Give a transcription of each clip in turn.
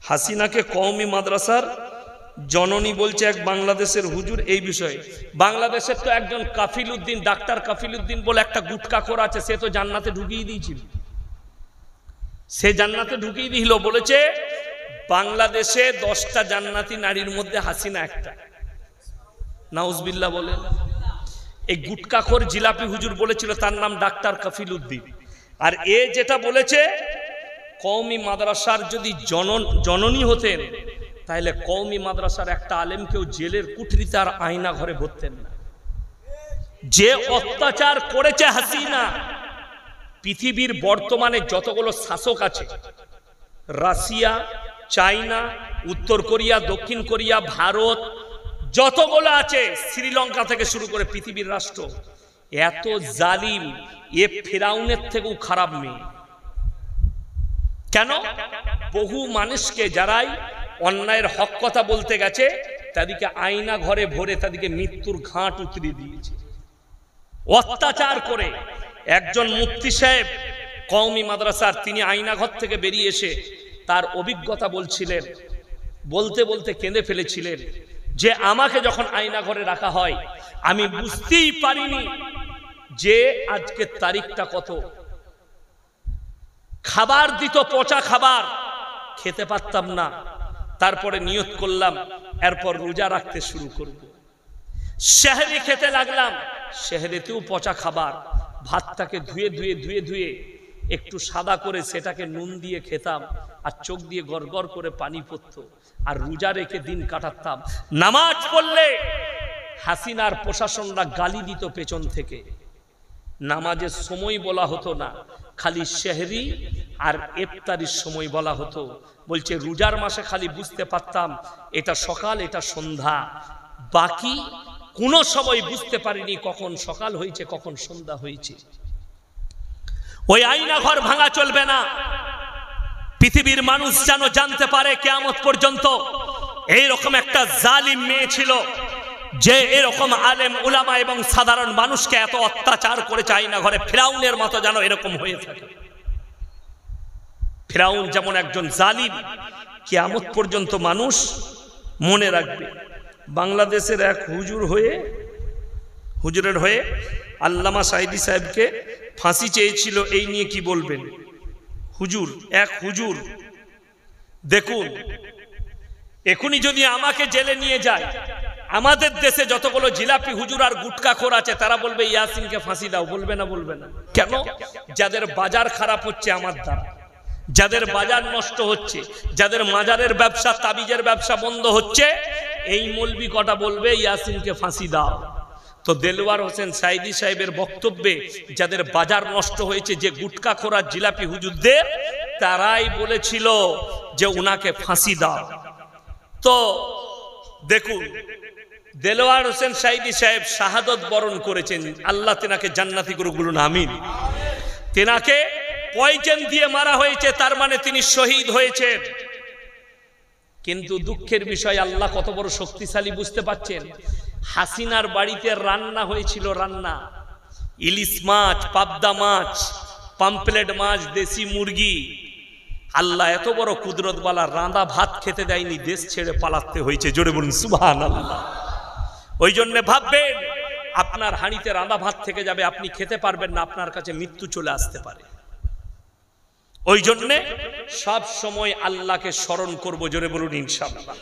হাসিনাকে কওমি মাদ্রাসার জননী বলছে এক বাংলাদেশের হুজুর। এই বিষয়ে বাংলাদেশের তো একজন কাফিল উদ্দিন, ডাক্তার কাফিল উদ্দিন বলে একটা গুটকাখোর আছে, সে তো জান্নাতে ঢুকিয়ে দিয়েছিল। সে জান্নাতে ঢুকিয়ে দিল, বলেছে বাংলাদেশে 10টা জান্নাতি নারীর মধ্যে হাসিনা একটা। নাউজবিল্লাহ বলেন। এই গুটকাখোর জিলাপি হুজুর বলেছিল, তার নাম ডাক্তার কাফিল উদ্দিন। আর এ যেটা বলেছে, কওমি মাদ্রাসার যদি জননী হতেন তাহলে কওমি মাদ্রাসার একটা আলেমকেও জেলের কুঠরিতে আর আয়না ঘরে ভরতেন না। যে অত্যাচার করেছে হাসিনা, পৃথিবীর বর্তমানে যতগুলো শাসক আছে, রাশিয়া, চায়না, উত্তর কোরিয়া, দক্ষিণ কোরিয়া, ভারত, যতগুলো আছে, শ্রীলঙ্কা থেকে শুরু করে পৃথিবীর রাষ্ট্র, এত জালিম, এ ফিরাউনের থেকেও খারাপ মেয়ে। কেন? বহু মানুষকে যারাই অন্যায়ের হক কথা বলতে গেছে তাদেরকে আয়না ঘরে ভরে তাদেরকে মৃত্যুর ঘাট উতরিয়ে দিয়েছে অত্যাচার করে। একজন মুফতি সাহেব কওমি মাদ্রাসার, তিনি আয়না ঘর থেকে বেরিয়ে এসে তার অভিজ্ঞতা বলছিলেন, বলতে বলতে কেঁদে ফেলেছিলেন যে আমাকে যখন আয়না ঘরে রাখা হয় আমি বুঝতেই পারিনি যে আজকের তারিখটা কত। খাবার দিত, পচা খাবার, খেতে পারতাম না। তারপরে নিয়ত করলাম এরপর রোজা রাখতে শুরু করব। সেহরি খেতে লাগলাম, সেহরিতেও পচা খাবার। ভাতটাকে ধুয়ে ধুয়ে ধুয়ে ধুয়ে একটু সাদা করে সেটাকে নুন দিয়ে খেতাম, আর চোখ দিয়ে গড়গড় করে পানি পড়তো, আর রোজা রেখে দিন কাটাতাম। নামাজ পড়লে হাসিনার প্রশাসনরা গালি দিত পেছন থেকে। নামাজের সময় বলা হতো না, খালি সেহরি আর ইফতারির সময় বলা হতো। বলছে রোজার মাসে খালি বুঝতে পারতাম এটা সকাল এটা সন্ধ্যা, বাকি কোনো সময় বুঝতে পারিনি কখন সকাল হয়েছে কখন সন্ধ্যা হয়েছে। ওই আয়না ঘর ভাঙা চলবে না। পৃথিবীর মানুষ যেন জানতে পারে কিয়ামত পর্যন্ত এইরকম একটা জালিম মেয়ে ছিল যে এরকম আলেম উলামা এবং সাধারণ মানুষকে এত অত্যাচার করেছে আয়না ঘরে। ফিরাউনের মতো যেন এরকম হয়ে থাকে। ফিরাউন যেমন একজন জালিম, কিয়ামত পর্যন্ত মানুষ মনে রাখবে। বাংলাদেশের এক হুজুরের হয়ে আল্লামা সাইদি সাহেবকে ফাঁসি চেয়েছিল, এই নিয়ে কি বলবেন? এক হুজুর দেখুন, এখনই যদি আমাকে জেলে নিয়ে যায়, আমাদের দেশে যতগুলো জিলাপি হুজুর আর গুটকাখোর আছে তারা বলবে ইয়াসিনকে ফাঁসি দাও। বলবে না? বলবে না। কেন? যাদের বাজার খারাপ হচ্ছে আমার দ্বারা, যাদের বাজার নষ্ট হচ্ছে, যাদের মাজারের ব্যবসা, তাবিজের ব্যবসা বন্ধ হচ্ছে, এই মৌলবি কটা বলবে ইয়াসিনকে ফাঁসি দাও। তো দেলওয়ার হোসেন সাইদি সাহেবের বক্তব্যে যাদের বাজার নষ্ট হয়েছে, যে গুটকাখোর আর জিলাপি হুজুরদের, তারাই বলেছিল যে উনাকে ফাঁসি দাও। তো দেখুন, দেলওয়ার হোসেন সাইদি সাহেব শাহাদত বরণ করেছেন, আল্লাহ তেনাকে জান্নাতি করুক, বলুন আমিন। তেনাকে পয়জন দিয়ে মারা হয়েছে, তার মানে তিনি শহীদ হয়েছেন। কিন্তু দুঃখের বিষয়, আল্লাহ কত বড় শক্তিশালী বুঝতে পাচ্ছেন। হাসিনার বাড়িতে রান্না হয়েছিল, রান্না, ইলিশ মাছ, পাবদা মাছ, পাম্পলেট মাছ, দেশি মুরগি। আল্লাহ এত বড় কুদরতওয়ালা, রাঁধা ভাত খেতে দেয়নি, দেশ ছেড়ে পালাতে হয়েছে। জোরে বলুন সুবহানাল্লাহ। ওই জন্য ভাববেন আপনার হাঁড়িতে রাঁধা ভাত থেকে যাবে, আপনি খেতে পারবেন না, আপনার কাছে মৃত্যু চলে আসতে পারে। ওই জন্য সব সময় আল্লাহকে স্মরণ করব। জোরে বলুন ইনশাআল্লাহ।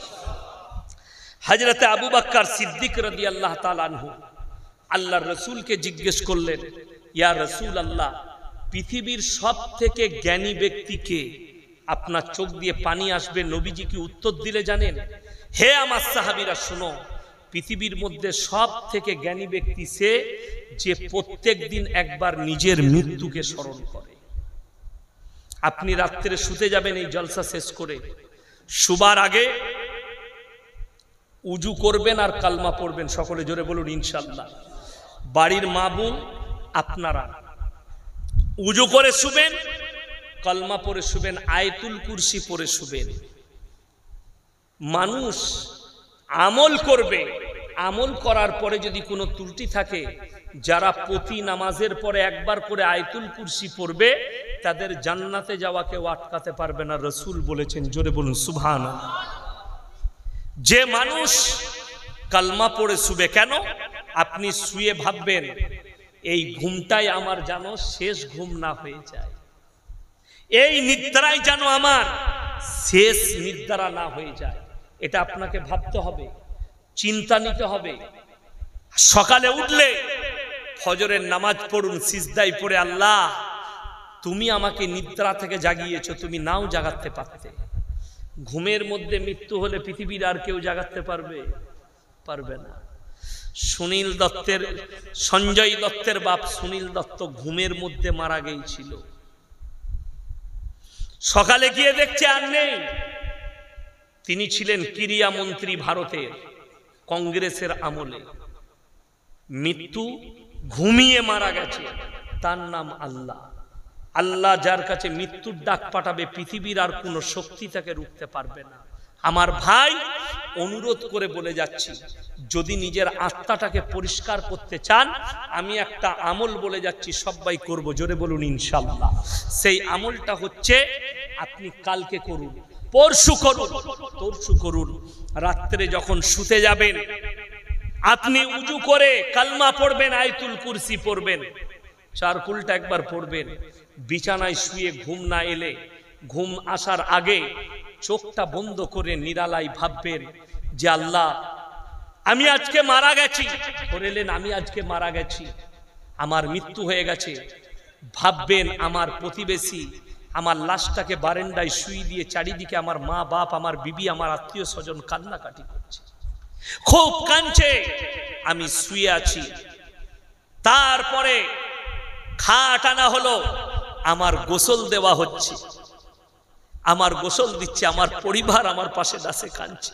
হযরতে আবু বকর সিদ্দিক রাদিয়াল্লাহু তাআলা আনহু আল্লাহর রাসূলকে জিজ্ঞেস করলেন, ইয়া রাসূলুল্লাহ, পৃথিবীর সবথেকে জ্ঞানী ব্যক্তি কে? আপনার চোখ দিয়ে পানি আসবে। নবীজি কি উত্তর দিলে জানেন? হে আমার সাহাবীরা শুনো, পৃথিবীর মধ্যে সবথেকে জ্ঞানী ব্যক্তি সে যে প্রত্যেক দিন একবার নিজের মৃত্যুকে স্মরণ করে। আপনি রাত্রে শুতে যাবেন, এই জলসা শেষ করে শুবার আগে উজু করবেন আর কালমা পড়বেন। সকলে জোরে বলুন ইনশাআল্লাহ। বাড়ির মা বোন আপনারা উজু করে শুবেন, কালমা পড়ে শুবেন, আয়াতুল কুরসি পড়ে শুবেন। মানুষ আমল করবে, আমল করার পরে যদি কোনো ত্রুটি থাকে, যারা প্রতি নামাজের পরে একবার করে আয়াতুল কুরসি পড়বে তাদের জান্নাতে যাওয়া কেউ আটকাতে পারবে না, রাসূল বলেছেন। জোরে বলুন সুবহানাল্লাহ। যে মানুষ কালমা পড়ে শুবে, কেন আপনি শুয়ে ভাববেন এই ঘুমটাই আমার যেন শেষ ঘুম না হয়ে যায়, এই নিদ্রাই যেন আমার শেষ নিদ্রা না হয়ে যায়। এটা আপনাকে ভাবতে হবে, চিন্তা নিতে হবে। সকালে উঠলে ফজরের নামাজ পড়ুন, সিজদায় পড়ে, আল্লাহ তুমি আমাকে নিদ্রা থেকে জাগিয়েছো, তুমি নাও জাগাতে পারতে। ঘুমের মধ্যে মৃত্যু হলে পৃথিবীর আর কেউ জাগাতে পারবে না। সুনীল দত্তের, সঞ্জয় দত্তের বাপ সুনীল দত্ত ঘুমের মধ্যে মারা গিয়েছিল। সকালে গিয়ে দেখছে আর নেই। তিনি ছিলেন ক্রীড়া মন্ত্রী ভারতের, কংগ্রেসের আমলে। মৃত্যু, ঘুমিয়ে মারা গেছে। তার নাম আল্লাহ। আল্লাহ যার কাছে মৃত্যুর ডাক পাঠাবে পৃথিবীর আর কোনো শক্তি তাকে রুখতে পারবে না। আমার ভাই, অনুরোধ করে বলে যাচ্ছি, যদি নিজের আত্মাটাকে পরিষ্কার করতে চান, আমি একটা আমল বলে যাচ্ছি, সবাই করব। জোরে বলুন ইনশাআল্লাহ। সেই আমলটা হচ্ছে, আপনি কালকে করুন, পরশু করুন, রাত্রে যখন শুতে যাবেন আপনি উজু করে কালমা পড়বেন, আয়াতুল কুরসি পড়বেন, চার কুলটা একবার পড়বেন। বিছানায় শুয়ে ঘুম না এলে, ঘুম আসার আগে চোখটা বন্ধ করে নিরালায় ভাববেন যে আল্লাহ আমি আজকে মারা গেছি। বললেন আমি আজকে মারা গেছি, আমার মৃত্যু হয়ে গেছে। ভাববেন আমার প্রতিবেশী আমার লাশটাকে বারান্দায় শুই দিয়ে চারিদিকে আমার মা বাপ, আমার বিবি, আমার আত্মীয় স্বজন কান্নাকাটি করছে, খুব কাঁদছে, আমি শুয়ে আছি। তারপরে খাট আনা হলো, আমার গোসল দেওয়া হচ্ছে, আমার গোসল দিচ্ছে, আমার পরিবার আমার পাশে দাসে কাঁদছে,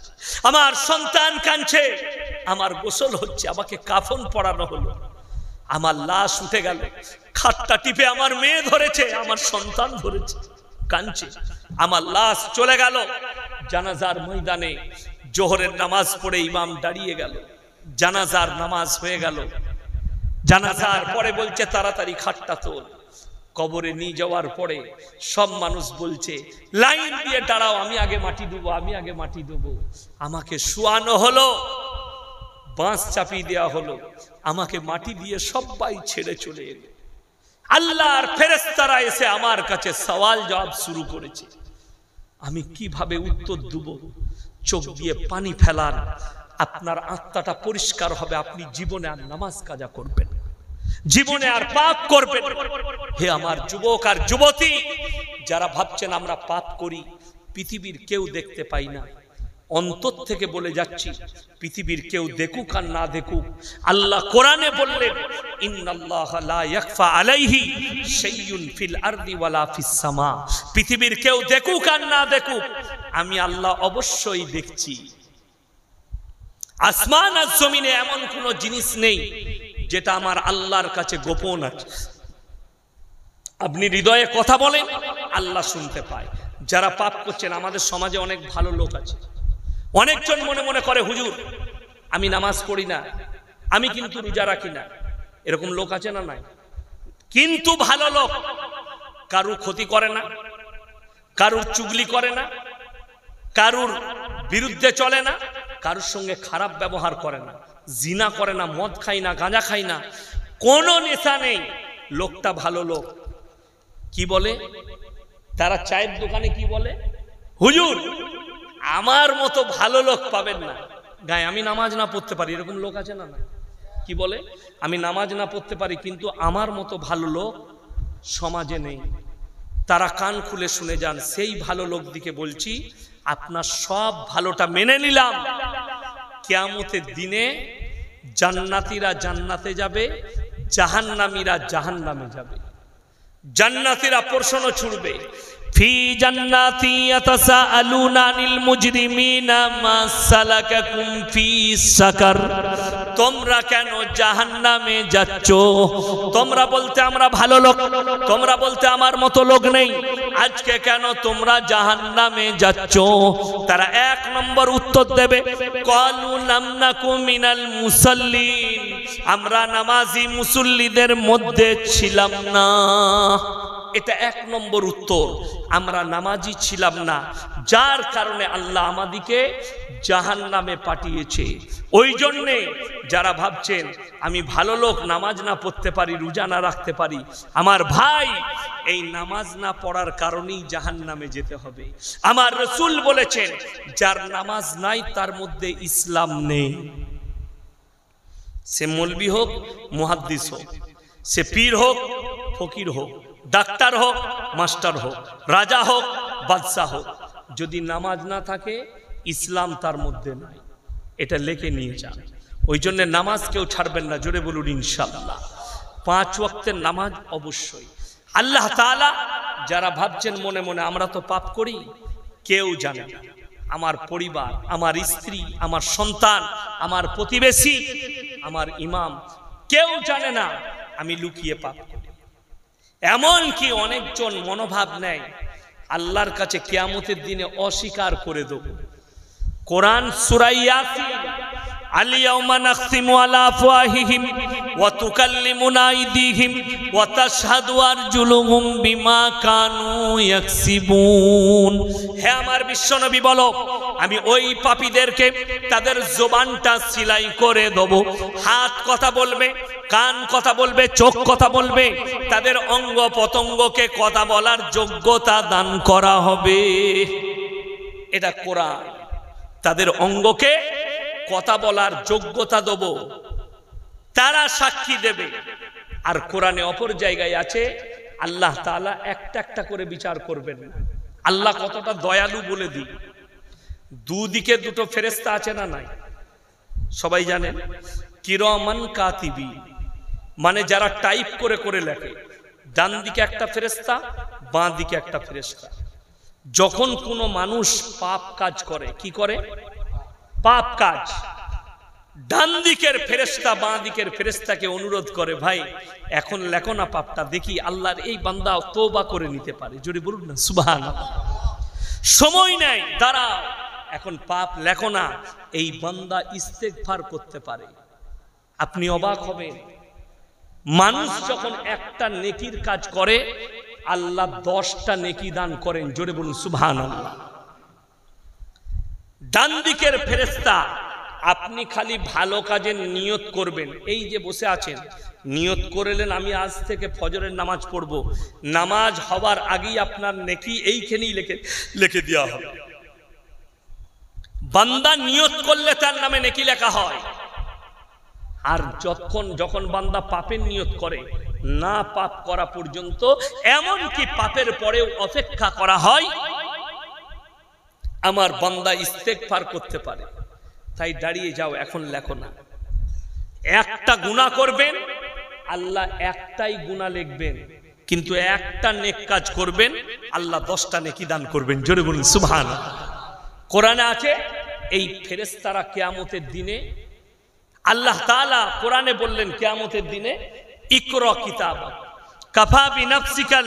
আমার সন্তান কাঁদছে, আমার গোসল হচ্ছে, আমাকে কাফন পরানো হলো, আমার লাশ উঠে গেল, খাটটা টিপে আমার মেয়ে ধরেছে, আমার সন্তান ধরেছে, কাঁদছে, আমার লাশ চলে গেল। জানাজার ময়দানে জোহরের নামাজ পড়ে ইমাম দাঁড়িয়ে গেল, জানাজার নামাজ হয়ে গেল। জানাজার পরে বলছে তাড়াতাড়ি খাটটা তোল। কবরে নিয়ে যাওয়ার পরে সব মানুষ বলছে লাইন দিয়ে দাঁড়াও, আমি আগে মাটি দেবো, আমি আগে মাটি দেবো। আমাকে শোয়ানো হলো, বাঁশ চাপিয়ে দেওয়া হলো, আমাকে মাটি দিয়ে সবাই ছেড়ে চলে এলো। আল্লাহর ফেরেশতারা এসে আমার কাছে সওয়াল জবাব শুরু করেছে। আমি কিভাবে উত্তর দেব? চোখ দিয়ে পানি ফেলার, আপনার আত্মাটা পরিষ্কার হবে, আপনি জীবনে আর নামাজ কাজা করবেন, জীবনে আর পাপ করবেন। হে আমার যুবক আর যুবতী, যারা ভাবছেন আমরা পাপ করি, পৃথিবীর কেউ দেখতে পাই না, অন্তর থেকে বলে যাচ্ছি, পৃথিবীর কেউ দেখুক আর না দেখুক, আল্লাহ কোরআনে বললেন ইন্নাল্লাহা লা ইয়াখফা আলাইহি শাইউন ফিল আরদি ওয়ালা ফিস সামা। পৃথিবীর কেউ দেখুক আর না দেখুক, আমি আল্লাহ অবশ্যই দেখছি। আসমান আর জমিনে এমন কোন জিনিস নেই যেটা আমার আল্লাহর কাছে গোপন আছে। আপনি হৃদয়ে কথা বলেন, আল্লাহ শুনতে পায়। যারা পাপ করছেন, আমাদের সমাজে অনেক ভালো লোক আছে, অনেকজন মনে মনে করে হুজুর আমি নামাজ পড়ি না, আমি কিন্তু রোজা রাখি না, এরকম লোক আছে না নাই? কিন্তু ভালো লোক, কারুর ক্ষতি করে না, কারুর চুগলি করে না, কারুর বিরুদ্ধে চলে না, কারুর সঙ্গে খারাপ ব্যবহার করে না, জিনা করে না, মদ খাই না, গাঁজা খাই না, কোনো নেশা নেই, লোকটা ভালো লোক। কি বলে তারা? চায়ের দোকানে কি বলে? হুজুর আমার মতো ভালো লোক পাবেন না গায়ে, আমি নামাজ না পড়তে পারি, এরকম লোক আছে না? কি বলে? আমি নামাজ না পড়তে পারি, কিন্তু আমার মতো ভালো লোক সমাজে নেই। তারা কান খুলে শুনে যান, সেই ভালো লোক দিকে বলছি, আপনার সব ভালোটা মেনে নিলাম, কিয়ামতের দিনে জান্নাতীরা জান্নাতে যাবে, জাহান্নামীরা জাহান্নামে যাবে। জান্নাতীরা প্রশ্ন ছুড়বে, ফি জান্নাতি ইয়াতাসাআলুনা আনিল মুজরিমিনা মা সালাকাকুম ফি সাকার। তোমরা কেন জাহান্নামে যাচ্ছ? তোমরা বলতে আমরা ভালো লোক, তোমরা বলতে আমার মতো লোক নেই, আজকে কেন তোমরা জাহান্নামে যাচ্ছ? তারা এক নম্বর উত্তর দেবে, ক্বালু লাম নাকু মিনাল মুসাল্লিন, আমরা নামাজি মুসল্লিদের মধ্যে ছিলাম না। এটা এক নম্বর উত্তর, আমরা নামাজি ছিলাম না, যার কারণে আল্লাহ আমাদেরকে জাহান্নামে পাঠিয়েছে। ওই জন্যে যারা ভাবছেন আমি ভালো লোক, নামাজ না পড়তে পারি, রোজা না রাখতে পারি, আমার ভাই এই নামাজ না পড়ার কারণেই জাহান্নামে যেতে হবে। আমার রাসূল বলেছেন যার নামাজ নাই তার মধ্যে ইসলাম নেই। সে মৌলবি হোক, মুহাদ্দিস হোক, সে পীর হোক, ফকির হোক, ডাক্তার হোক, মাস্টার হোক, রাজা হোক, বাদশা হোক, যদি নামাজ না থাকে ইসলাম তার মধ্যে নাই। এটা লিখে নিয়ে যান। ওই জন্য নামাজ কেউ ছাড়বেন না, জোরে বলুন ইনশাআল্লাহ। 5 ওয়াক্তের নামাজ অবশ্যই। আল্লাহ তাআলা, যারা ভাবছেন মনে মনে আমরা তো পাপ করি, কেউ জানে না। আমার পরিবার, আমার স্ত্রী, আমার সন্তান, আমার প্রতিবেশী, আমার ইমাম, কেউ জানে না আমি লুকিয়ে পাপ করি। এমন কি অনেকজন মনোভাব নেয় আল্লাহর কাছে কিয়ামতের দিনে অস্বীকার করে দেব। কোরআন সূরা ইয়াসিন, আল-ইয়াওমা নাখতিমু আলা আফওয়াহিহিম ওয়া তুকাল্লিমুনা আইদিহিম ওয়া তাশহাদু আরজুলুহুম বিমা কানু ইয়াকসিবুন। হে আমার বিশ্বনবী বলো, আমি ওই পাপীদেরকে তাদের জবানটা সিলাই করে দেব। হাত কথা বলবে, কান কথা বলবে, চোখ কথা বলবে, তাদের অঙ্গ পতঙ্গকে কথা বলার যোগ্যতা দান করা হবে। এটা কোরআন। তাদের অঙ্গকে কথা বলার যোগ্যতা দেব, তারা সাক্ষী দেবে। আর কোরআনে অপর জায়গায় আছে আল্লাহ তাআলা একটা একটা করে বিচার করবেন। আল্লাহ কতটা দয়ালু বলে দিই। দুদিকে দুটো ফেরেশতা আছে না নাই? সবাই জানেন কিরামান কাতিবিন, মানে যারা টাইপ করে করে লেখে। ডান দিকে একটা ফেরেশতা, বাঁ দিকে একটা ফেরেশতা। যখন কোনো মানুষ পাপ কাজ করে, কি করে? পাপ কাজ, ডান দিকের ফেরেশতা বাঁ দিকের ফেরেশতাকে অনুরোধ করে, ভাই এখন লেখো না পাপটা, দেখি আল্লাহর এই বান্দা তওবা করে নিতে পারে। জোরে বলুন না সুবহানাল্লাহ। সময় নেই, দাঁড়াও, এখন পাপ লেখো না, এই বান্দা ইস্তেগফার করতে পারে। আপনি অবাক হবেন, মানুষ যখন একটা নেকির কাজ করে আল্লাহ 10টা নেকি দান করেন। জোরে বলুন সুবহানাল্লাহ। ডান দিকের ফেরেশতা, আপনি খালি ভালো কাজের নিয়ত করবেন। এই যে বসে আছেন, নিয়ত করলেন আমি আজ থেকে ফজরের নামাজ পড়ব, নামাজ হওয়ার আগেই আপনার নেকি এইখানেই লিখে দেওয়া হবে। বান্দা নিয়ত করলে তার নামে নেকি লেখা হয়। আর যখন বান্দা পাপের নিয়ত করে, না পাপ করা পর্যন্ত, এমনকি পাপের পরেও অপেক্ষা করা হয় আমার বান্দা ইস্তেগফার করতে পারে। তাই দাঁড়িয়ে যাও, এখন লেখো না। একটা গুনাহ করবেন, আল্লাহ একটাই গুনাহ লিখবেন, কিন্তু একটা নেক কাজ করবেন, আল্লাহ 10টা নেকি দান করবেন। জোরে বলুন সুবহানাল্লাহ। কোরআনে আছে এই ফেরেশতারা কিয়ামতের দিনে, আল্লাহ তাআলা কোরআনে বললেন কিয়ামতের দিনে ইকরা কিতাবাক কাফা বিনাফসিকা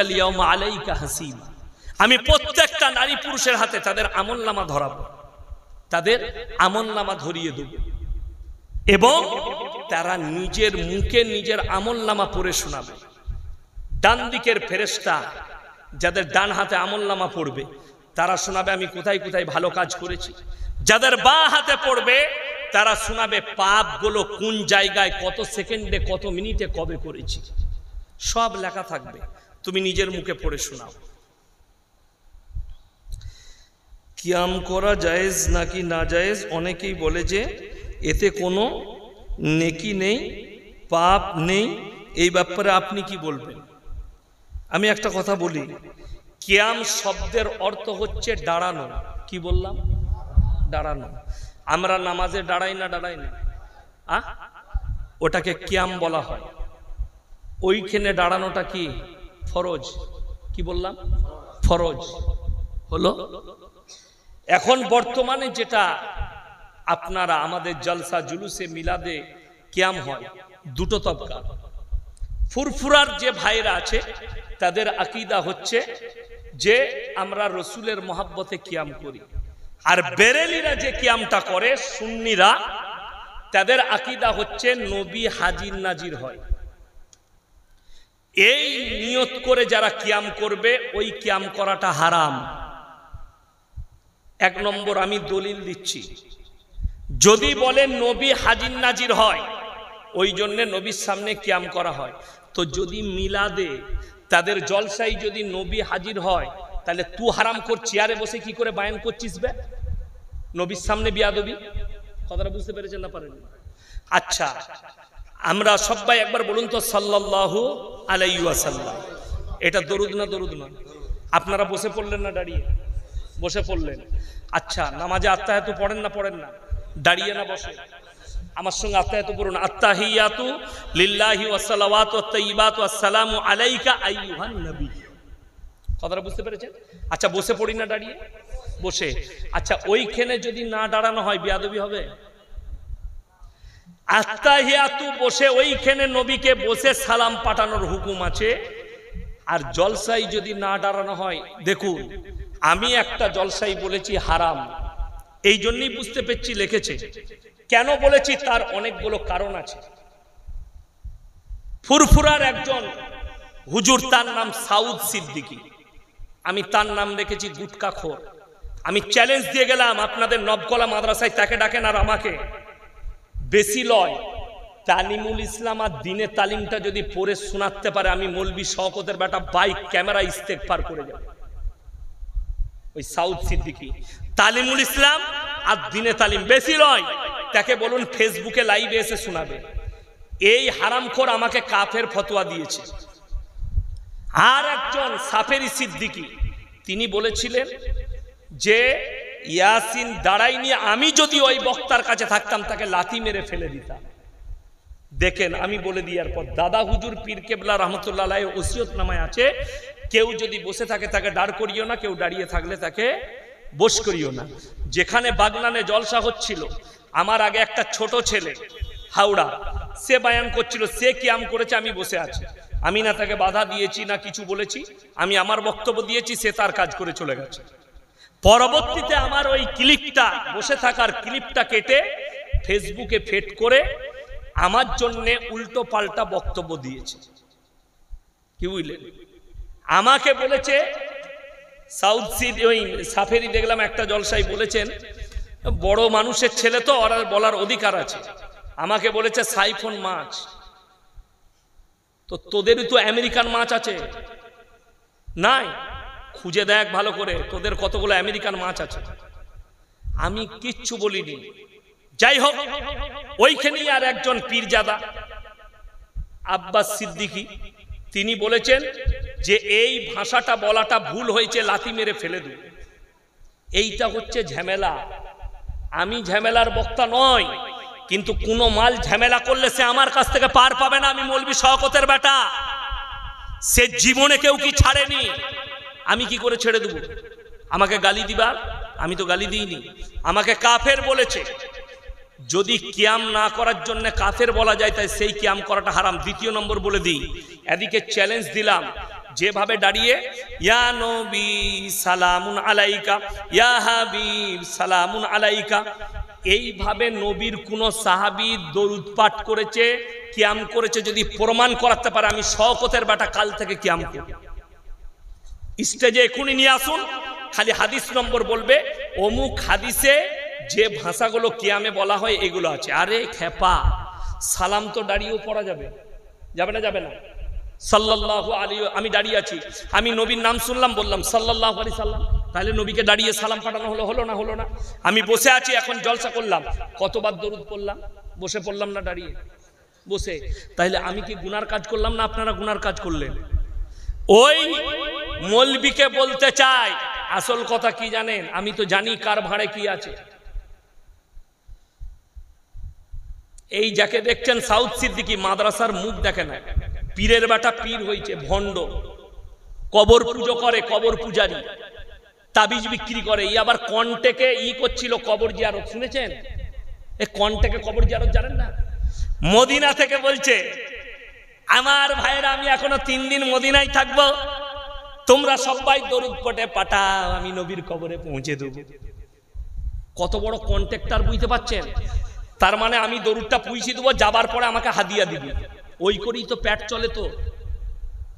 লিয়াউমা আলাইকা হাসিবা। আমি প্রত্যেকটা নারী পুরুষের হাতে তাদের আমলনামা ধরাবো, তাদের আমলনামা ধরিয়ে দেব, এবং তারা নিজের মুখে নিজের আমলনামা পড়ে শোনাবে। ডান দিকের ফেরেশতা যাদের ডান হাতে আমলনামা পড়বে তারা শোনাবে আমি কোথায় কোথায় ভালো কাজ করেছি। যাদের বাঁ হাতে পড়বে তারা শোনাবে পাপগুলো কোন জায়গায়, কত সেকেন্ডে, কত মিনিটে, কবে করেছি, সব লেখা থাকবে। তুমি নিজের মুখে পড়ে শোনাও। কিয়াম করা জায়েজ নাকি না জায়েজ? অনেকেই বলে যে এতে কোনো নেকি নেই, পাপ নেই। এই ব্যাপারে আপনি কি বলবেন? আমি একটা কথা বলি, কিয়াম শব্দের অর্থ হচ্ছে দাঁড়ানো। কি বললাম? দাঁড়ানো। আমরা নামাজে দাঁড়াই না ওটাকে কিয়াম বলা হয়। ওইখানে দাঁড়ানোটা কি ফরজ? কি বললাম? ফরজ হলো। এখন বর্তমানে যেটা আপনারা আমাদের জলসা জুলুসে মিলাদে কিয়াম হয়, দুটো তবকা। ফুরফুরার যে ভাইরা আছে তাদের আকীদা হচ্ছে যে আমরা রসুলের মহাব্বতে কিয়াম করি। আর বেরেলিরা যে কিয়ামটা করে সুন্নিরা, তাদের আকীদা হচ্ছে নবী হাজির নাজির হয়। এই নিয়ত করে যারা কিয়াম করবে ওই কিয়াম করাটা হারাম। এক নম্বর আমি দলিল দিচ্ছি, যদি বলেন নবী হাজির নাজির হয় ওই জন্য নবীর সামনে কিয়াম করা হয়, তো যদি মিলাদে তাদের জলসাই যদি নবী হাজির হয় তাহলে তুই হারাম কর চেয়ারে বসে কি করে বায়ান করছিস বে? নবীর সামনে বিয়াদবি। কথাটা বুঝতে পেরেছেন না পারেন? আচ্ছা, আমরা সবাই একবার বলুন তো সাল্লাল্লাহু আলাইহি ওয়াসাল্লাম। এটা দরুদ না দরুদ না? আপনারা বসে পড়লেন না দাঁড়িয়ে? বসে পড়লেন। আচ্ছা, নামাজে আত্তাহিয়াতু পড়েন না পড়েন না? দাঁড়িয়ে না বসে? আমার সঙ্গে আত্তাহিয়াতু পড়ুন। আত্তাহিয়াতু লিল্লাহি ওয়াস সালাওয়াতু ওয়াত তাইয়্যিবাতু আসসালামু আলাইকা আইয়ুহান নবী। কথাটা বুঝতে পেরেছেন? আচ্ছা, বসে পড়ি না দাঁড়িয়ে? বসে। আচ্ছা, ওইখানে যদি না দাঁড়ানো হয় বিয়াদবি হবে? আত্তাহিয়াতু বসে ওইখানে নবীকে বসে সালাম পাঠানোর হুকুম আছে। আর জলসাই যদি না দাঁড়ানো হয়, দেখুন আমি একটা জলসাই বলেছি হারাম, এই জন্যই বুঝতে পেরেছি লিখেছে। কেন বলেছি তার অনেকগুলো কারণ আছে। ফুরফুরার একজন হুজুর, তার নাম সাউদ সিদ্দিকী, আমি তার নাম রেখেছি গুটকাখোর। আমি চ্যালেঞ্জ দিয়ে গেলাম আপনাদের নবকলা মাদ্রাসায় তাকে ডাকেন আর আমাকে, বেশি লয় তালিমুল ইসলাম আর দিনে তালিমটা যদি পড়ে শোনাতে পারে, আমি মৌলবি শওকতের বেটা বাইক ক্যামেরা ইস্তেগফার করে যাব। ওই সাউদ সিদ্দিকী তালিমুল ইসলাম আর দিনে তালিম বেশি লয়, তাকে বলুন ফেসবুকে লাইভে এসে শোনাবে। এই হারামখোর আমাকে কাফের ফতোয়া দিয়েছে। আর একজন সাফেরি সিদ্দিকী, তিনি বলেছিলেন যে ইয়াসিন দাঁড়াইনি, আমি যদি ওই বক্তার কাছে থাকতাম তাকে লাথি মেরে ফেলে দিতাম। দেখেন, আমি বলে দিয়ার পর দাদা হুজুর পীর কেবলা রহমতুল্লাহ আলাইহি ওসিয়ত নামায় আছে, কেউ যদি বসে থাকে তাকে দাঁড় করিও না, কেউ দাঁড়িয়ে থাকলে তাকে বস করিও না। যেখানে বাগনানে জলসা হচ্ছিল, আমার আগে একটা ছোট ছেলে হাওড়া, সে বায়ান করছিল, সে কিয়াম করেছে, আমি বসে আছি। আমি না তাকে বাধা দিয়েছি না কিছু বলেছি, আমি আমার বক্তব্য দিয়েছি, সে তার কাজ করে চলে গেছে। পরবর্তীতে আমার ওই ক্লিপটা, বসে থাকার ক্লিপটা কেটে ফেসবুকে ফেড করে আমার জন্য উল্টো পাল্টা বক্তব্য দিয়েছে। কি বুঝলেন? আমাকে বলেছে সাউথ সিড, ওই সাফেরি দেখলাম একটা জলসাই বলেছেন, বড় মানুষের ছেলে তো ওরা বলার অধিকার আছে। আমাকে বলেছে সাইফন মাছ, তো তোদেরই তো আমেরিকান মাছ আছে নাই? খুঁজে দেখ ভালো করে, তোদের কতগুলো আমেরিকান মাছ আছে। আমি কিচ্ছু বলিনি। যাই হোক, ওইখানেই আর একজন পীরজাদা আব্বাস সিদ্দিকী, তিনি বলেছেন যে এই ভাষাটা বলাটা ভুল হয়েছে, লাথি মেরে ফেলে দেব। এইটা হচ্ছে ঝামেলা। আমি ঝামেলার বক্তা নয়, কিন্তু কোনো মাল ঝামেলা করলে সে আমার কাছ থেকে পার পাবে না। আমি মৌলবি শওকতের বেটা, সে জীবনে কেউ কি ছাড়েনি, আমি কি করে ছেড়ে দেব? আমাকে গালি দিবার, আমি তো গালি দিইনি। আমাকে কাফের বলেছে। যদি কিয়াম না করার জন্য কাফের বলা যায়, তাই সেই কিয়াম করাটা হারাম। দ্বিতীয় নম্বর বলে দিই, এদিকে চ্যালেঞ্জ দিলাম, যেভাবে দাঁড়িয়ে ইয়া নবী সালামুন আলাইকা, ইয়া হাবিব সালামুন আলাইকা, এইভাবে নবীর কোন সাহাবী দরুদ পাঠ করেছে, কিয়াম করেছে, যদি প্রমাণ করাতে পারে, আমি শওকতের বেটা কাল থেকে কিয়াম করব। স্টেজে এখনই নিয়ে আসুন, খালি হাদিস নম্বর বলবে, অমুক হাদিসে যে ভাষাগুলো কিয়ামে বলা হয় এগুলো আছে। আরে খেপা, সালাম তো দাঁড়িয়েও পড়া যাবে, যাবে না? যাবে না? সাল্লাল্লাহু আলাইহি, আমি দাঁড়িয়ে আছি, আমি নবীর নাম শুনলাম, বললাম সাল্লাল্লাহু আলাইহি সাল্লাম, তাহলে নবীকে দাঁড়িয়ে সালাম পাঠানো হলো? হলো না? হলো না? আমি বসে আছি, এখন জলসা করলাম, কতবার দরুদ পড়লাম? বসে পড়লাম না দাঁড়িয়ে? বসে। তাহলে আমি কি গুনার কাজ করলাম না আপনারা গুনার কাজ করলেন? ওই মৌলবীকে বলতে চাই, আসল কথা কি জানেন? আমি তো জানি কার ভাড়ে কি আছে। এই যাকে দেখছেন সাউথ সিদ্দিকী, মাদ্রাসার মুখ দেখে না, পীরের বেটা পীর হয়েছে, ভণ্ড, কবর পুজো করে, কবর পূজারি, তাবিজ বিক্রি করে। ই আবার কন্টেকে করছিল কবর জিয়ারত, শুনেছেন? এই কন্টেকে কবর জিয়ারত জানেন না? মদিনা থেকে বলছে, আমার ভাইয়েরা আমি এখনো 3 দিন মদিনায় থাকবো, তোমরা সবাই দরুদ পড়ে পাঠাও, আমি নবীর কবরে পৌঁছে দেব। কত বড় কন্ট্রাক্টর বুঝতে পারছেন? তার মানে আমি দরুদটা পুইছি দেবো, যাবার পরে আমাকে হাদিয়া দিবি, ওই করেই তো পেট চলে। তো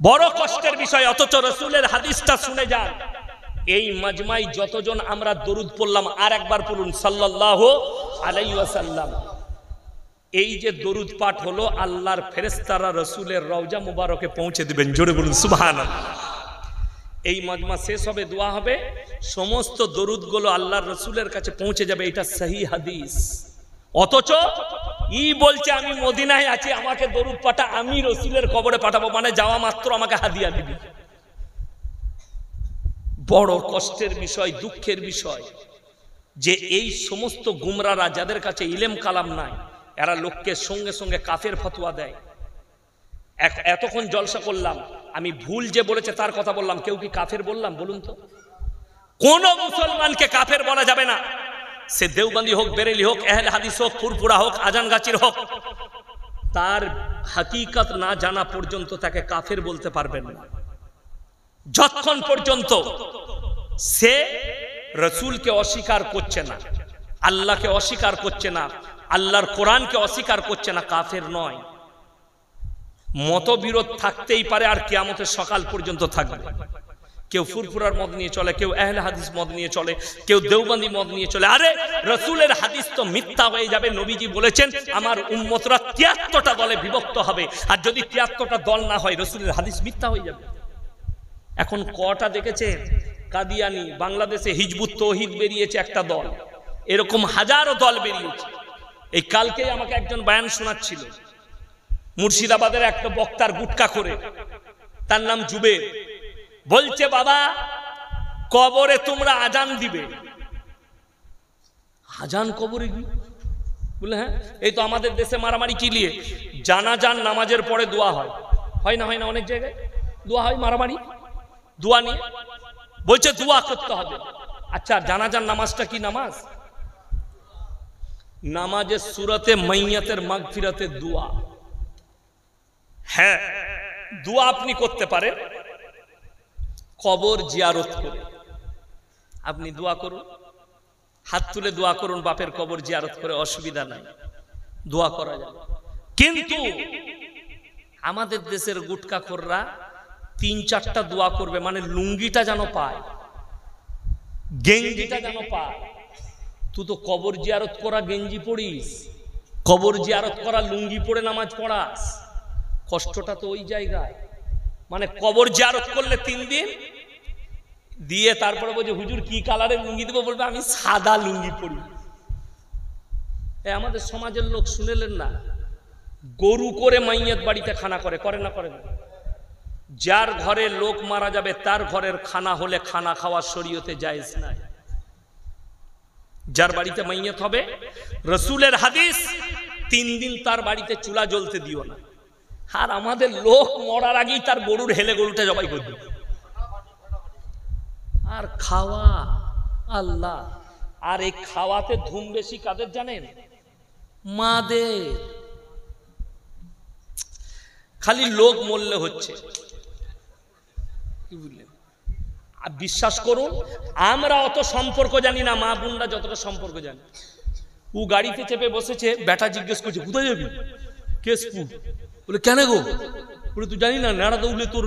বড় কষ্টের বিষয়, অথচ রসুলের হাদিসটা শুনে যান। এই মাজমাই যতজন আমরা দরুদ পড়লাম, আর একবার পড়ুন সাল্লাল্লাহু আলাইহি ওয়াসাল্লাম। এই যে দরুদ পাঠ হলো, আল্লাহর ফেরেশতারা রসুলের রওজা মুবারকে পৌঁছে দিবেন। জোরে বলুন সুবহানাল্লাহ। এই মাজমা শেষ হবে, দোয়া হবে, সমস্ত দরুদগুলো আল্লাহর রসুলের কাছে পৌঁছে যাবে। এটা সহি হাদিস। অথচ ই বলছে আমি মদিনায় আছি, আমাকে দরুদ পাঠা, আমি রসুলের কবরে পাঠাবো, মানে যাওয়া মাত্র আমাকে হাদিয়া দিবি। বড় কষ্টের বিষয়, দুঃখের বিষয় যে এই সমস্ত গুমরারা, যাদের কাছে ইলেম কালাম নাই, এরা লোককে সঙ্গে সঙ্গে কাফের ফতোয়া দেয়। এতক্ষণ জলসা করলাম, আমি ভুল যে বলেছে তার কথা বললাম, কেউ কি কাফের বললাম? বলুন তো। কোন মুসলমানকে কাফের বলা যাবে না, সে দেওবন্দি হোক, বেরেলি হোক, আহলে হাদিস হোক, ফুরফুরা হোক, আজানগাছির হোক। তার হাকিকত না জানা পর্যন্ত তাকে কাফের বলতে পারবেন না, যতক্ষণ পর্যন্ত সে রসুলকে অস্বীকার করছে না, আল্লাহকে অস্বীকার করছে না, আল্লাহর কোরআনকে অস্বীকার করছে না, কাফের নয়। মতবিরোধ থাকতেই পারে, আর কিয়ামতের সকাল পর্যন্ত থাকবে। কেউ ফুরফুরার মত নিয়ে চলে, কেউ আহলে হাদিস মত নিয়ে চলে, কেউ দেওবন্দি মত নিয়ে চলে। আরে রসুলের হাদিস তো মিথ্যা হয়ে যাবে। নবীজি বলেছেন আমার উম্মতরা ৭৩টা দলে বিভক্ত হবে, আর যদি ৭৩টা দল না হয়, রসুলের হাদিস মিথ্যা হয়ে যাবে। এখন কটা দেখেছেন? কাদিয়ানি, বাংলাদেশে হিজবুত তৌহিদ বেরিয়েছে একটা দল, এরকম হাজারো দল বেরিয়েছে। এই কালকে আমাকে একজন বয়ান শোনাচ্ছিল, মুর্শিদাবাদের একটা বক্তার গুটকা করে, তার নাম জুবের। বলছে বাবা, কবরে তোমরা আজান দিবে। আজান কবরে? বলে হ্যাঁ, এই তো আমাদের দেশে মারামারি কি নিয়ে, জানাজান নামাজের পরে দোয়া হয়, হয় না? হয় না? অনেক জায়গায় দোয়া হয়, মারামারি দোয়া নিয়ে। বলছে দোয়া করতে হবে। আচ্ছা, জানাজান নামাজটা কি নামাজ? নামাজের সুরতে মাইয়াতের মাগফিরাতের দোয়া। হ্যাঁ, দোয়া আপনি করতে পারেন কবর জিয়ারত করে। আপনি দোয়া করুন, হাত তুলে দোয়া করুন, বাপের কবর জিয়ারত করে, অসুবিধা নাই, দোয়া করা যাবে। কিন্তু আমাদের দেশের গুটকাখোররা ৩-৪টা দোয়া করবে, মানে লুঙ্গিটা যেন পায়, গেঞ্জিটা যেন পায়। তুই তো কবর জিয়ারত করা গেঞ্জি পড়িস, কবর জিয়ারত করা লুঙ্গি পরে নামাজ পড়াস, কষ্টটা তো ওই জায়গায়। মানে কবর জিয়ারত করলে 3 দিন দিয়ে তারপরে বলছে হুজুর কি কালারের লুঙ্গি দেবো? বলবে আমি সাদা লুঙ্গি পরি। আমাদের সমাজের লোক শুনেলেন না, গরু করে মাইয়াত বাড়িতে খানা করে, করে না? করে না? যার ঘরে লোক মারা যাবে তার ঘরের খানা হলে খানা খাওয়া শরীয়তে জায়েজ নাই। যার বাড়িতে মাইয়াত হবে, রসুলের হাদিস 3 দিন তার বাড়িতে চুলা জ্বলতে দিও না। আর আমাদের লোক মরার আগেই তার গরুর হেলে গরুটা জবাই করে দিবে। আর খাওয়া আল্লাহ, আর এই খাওয়াতে ধুম বেশি কাদের জানেন? মাদের। খালি লোক মরলে হচ্ছে, কি বুঝলেন? আর বিশ্বাস করুন, আমরা অত সম্পর্ক জানি না, মা বোনরা যতটা সম্পর্ক জানি। ও গাড়িতে চেপে বসেছে, বেটা জিজ্ঞেস করছে কোথায় যাবি? কেশপুর। বলে কেন গো? বলে তুই জানি না নাড়া দৌড়লে তোর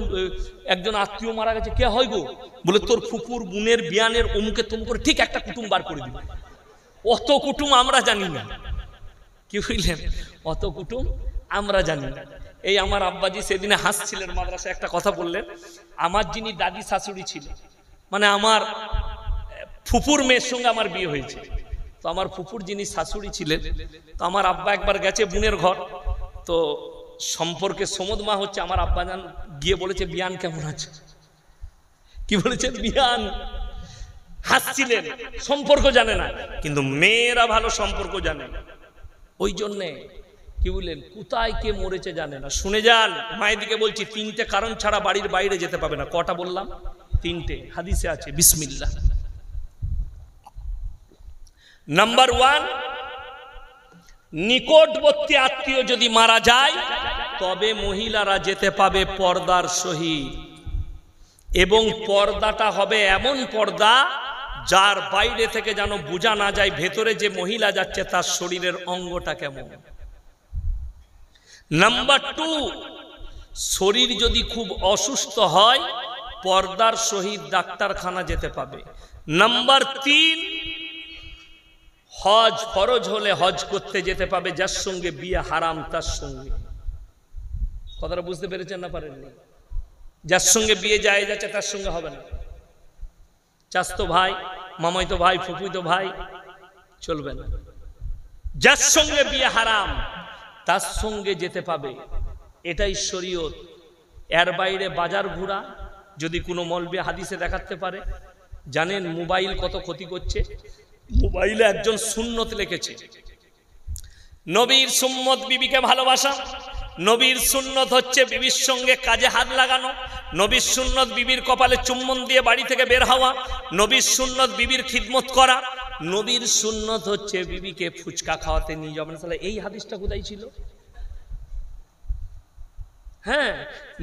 একজন আত্মীয় মারা গেছে। কে হয় গো? বলে তোর ফুপুর বোনের বিয়ানের অমুকে তমুক করে ঠিক একটা কুটুম বার করে দিবে। অত কুটুম আমরা জানি না, কি বুঝলেন? অত কুটুম আমরা জানি না। এই আমার আব্বাজি সেদিনে হাসছিলেন, মাদ্রাসায় একটা কথা বললেন। আমার যিনি দাদি শাশুড়ি ছিল, মানে আমার ফুপুর মেয়ের সঙ্গে আমার বিয়ে হয়েছে, তো আমার ফুপুর যিনি শাশুড়ি ছিলেন, তো আমার আব্বা একবার গেছে বোনের ঘর, তো সম্পর্কে সমদ মা হচ্ছে, আমার আব্বা জান গিয়ে বলেছে বিয়ান কেমন আছে? কি বলেছে? বিয়ান। হাসছিলেন, সম্পর্ক জানে না, কিন্তু মেয়েরা ভালো সম্পর্ক জানে না। ওই জন্যে কি বললেন, কোথায় কে মরেছে জানে না। শুনে যান, মায়ের দিকে বলছি, 3টে কারণ ছাড়া বাড়ির বাইরে যেতে পাবে না। কটা বললাম? 3টে, হাদিসে আছে। বিসমিল্লাহ। নাম্বার 1, নিকটবর্তী আত্মীয় যদি মারা যায় তবে মহিলারা যেতে পাবে পর্দার সহিত, এবং পর্দাটা হবে এমন পর্দা যার বাইরে থেকে যেন বোঝা না যায় ভেতরে যে মহিলা যাচ্ছে তার শরীরের অঙ্গটা কেমন। নাম্বার 2, শরীর যদি খুব অসুস্থ হয় পর্দার সহিত ডাক্তারখানা যেতে পাবে। নাম্বার 3, হজ ফরজ হলে হজ করতে যেতে পাবে, যার সঙ্গে বিয়ে হারাম তার সঙ্গে। কথাটা বুঝতে পেরেছেন না পারেননি? যার সঙ্গে বিয়ে যায় যাচ্ছে তার সঙ্গে হবে না। চাচতো ভাই, মামাইতো ভাই, ফুফুইতো ভাই চলবে না। যার সঙ্গে বিয়ে হারাম তার সঙ্গে যেতে পাবে, এটাই শরীয়ত। এর বাইরে বাজার ঘোরা যদি কোনো মৌলবি হাদিসে দেখাতে পারে। জানেন মোবাইল কত ক্ষতি করছে? মোবাইলে একজন সুন্নত লিখেছে, নবীর সুন্নত বিবিকে ভালোবাসা। নবীর সুন্নত হচ্ছে বিবির সঙ্গে কাজে হাত লাগানো। নবীর সুন্নত বিবির কপালে চুম্বন দিয়ে বাড়ি থেকে বের হওয়া। নবীর সুন্নত বিবির খিদমত করা। নবীর সুন্নত হচ্ছে বিবিকে ফুচকা খাওয়াতে নিয়ে যাবেন। তাহলে এই হাদিসটা কোথায় ছিল? হ্যাঁ,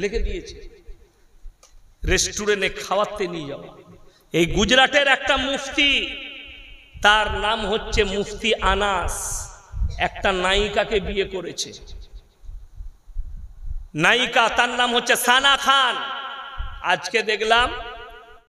লিখে দিয়েছে, রেস্টুরেন্টে খাওয়াতে নিয়ে যাওয়া। এই গুজরাটের একটা মুফতি, তার নাম হচ্ছে মুফতি আনাস, একটা নায়িকাকে বিয়ে করেছে। নায়িকা, তার নাম হচ্ছে সানা খান। আজকে দেখলাম